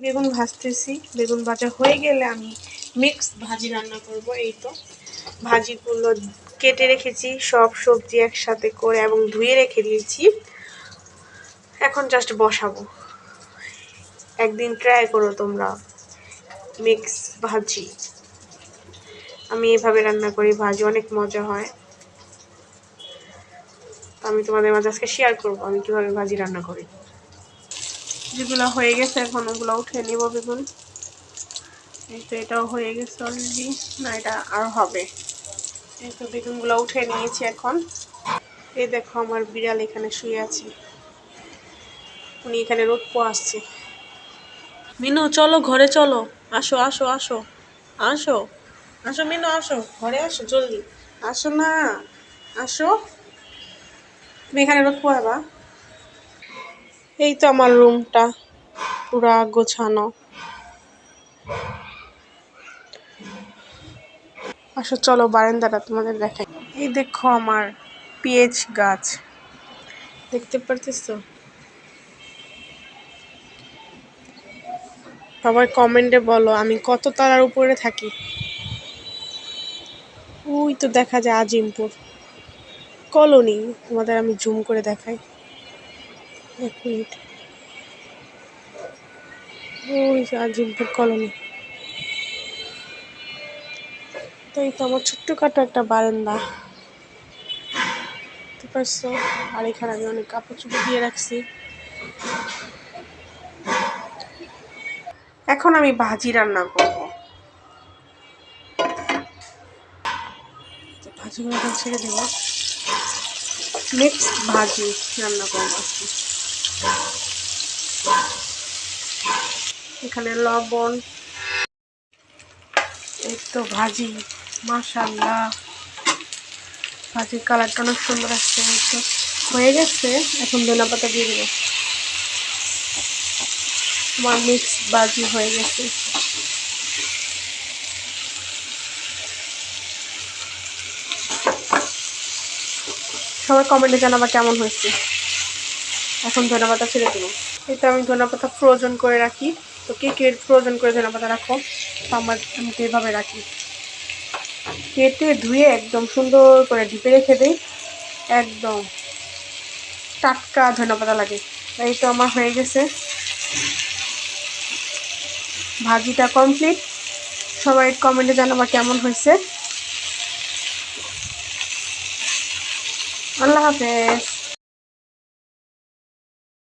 বেগুন ভাজতেছি। বেগুন ভাজা হয়ে গেলে আমি মিক্স ভাজি রান্না করব। এই তো ভাজিগুলো কেটে রেখেছি, সব সবজি একসাথে করে এবং ধুয়ে রেখে দিয়েছি। এখন জাস্ট বসাবো। একদিন ট্রাই করো তোমরা মিক্স ভাজি। আমি এভাবে রান্না করি, ভাজি অনেক মজা হয়। আমি তোমাদের মাঝে আজকে শেয়ার করবো আমি কিভাবে ভাজি রান্না করি। যেগুলো হয়ে গেছে এখন ওগুলো উঠে নিব। বেগুন এই তো এটাও হয়ে গেছে অলরেডি, না এটা আর হবে। এই তো বেগুনগুলো উঠে নিয়েছি এখন। এই দেখো আমার বিড়াল এখানে শুয়ে আছে, উনি এখানে রোদ পোয়াচ্ছে। মিনু চলো ঘরে চলো, আসো আসো আসো আসো আসো মিনু আসো, ঘরে আসো জলদি আসো না, আসো। তুমি এখানে রোদ পোয়াবা। এই তো আমার রুমটা পুরা গোছানো। আসো চলো বারান্দাটা তোমাদের দেখাই। এই দেখো আমার পেঁয়াজ গাছ, দেখতে পারতেছো? সবাই কমেন্টে বলো আমি কত তারার উপরে থাকি। ওই তো দেখা যায় আজিমপুর কলোনি, তোমাদের আমি জুম করে দেখাই। এক মিনিট, ওই যে আজিমপুর কলোনি। তো এই তো আমার ছোট্টখাটো একটা বারান্দা, বুঝতে পারছো? আর এখানে আমি অনেক কাপড় চোপড় দিয়ে রাখছি। এখন আমি ভাজি রান্না করবো। ভাজিগুলো এখন ছেড়ে দেবো, মিক্স ভাজি রান্না করবো। এখানে লবণ, এই তো ভাজি, মাশাআল্লাহ ভাজির কালারটা অনেক সুন্দর আসছে। এই তো হয়ে গেছে, এখন ধনেপাতা দিয়ে দেবো। আমার মিক্স ভাজি হয়ে গেছে। সবাই কমেন্টে জানাবা কেমন হয়েছে। এখন ধনেপাতা ছেড়ে দেবো। এটা আমি ধনেপাতা ফ্রোজেন করে রাখি। তো কে কে ফ্রোজেন করে ধনেপাতা রাখো? তো আমি তো এভাবে রাখি, কেটে ধুয়ে একদম সুন্দর করে ঢেকে রেখে দিই, একদম টাটকা ধনেপাতা লাগে। এই তো আমার হয়ে গেছে, ভাজিটা কমপ্লিট। সবাই কমেন্টে জানাবা কেমন হয়েছে। আল্লাহ হাফেজ।